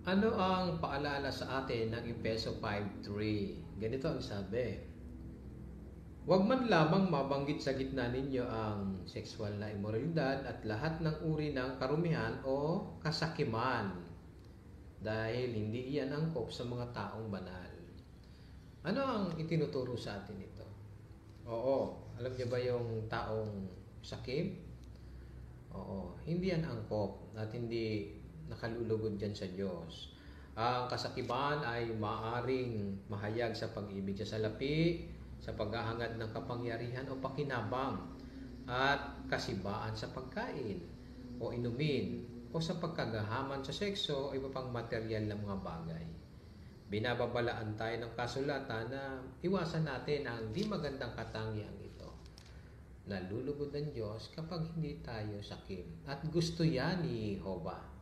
Ano ang paalala sa atin ng Efeso 5:3? Ganito ang sabi. Huwag man lamang mabanggit sa gitna ninyo ang sexual na imoralidad at lahat ng uri ng karumihan o kasakiman dahil hindi iyan angkop sa mga taong banal. Ano ang itinuturo sa atin ito? Oo, alam niyo ba yung taong sakim? Oo, hindi yan angkop at hindi nakalulugod dyan sa Diyos. Ang kasakiman ay maaring mahayag sa pag-ibig sa salapi, sa paghahangad ng kapangyarihan o pakinabang, at kasibaan sa pagkain o inumin o sa pagkagahaman sa sekso o iba pang material na mga bagay. Binababalaan tayo ng kasulatan na iwasan natin ang di magandang katangiang ito. Nalulugod ang Diyos kapag hindi tayo sakim. At gusto yan ni Jehovah.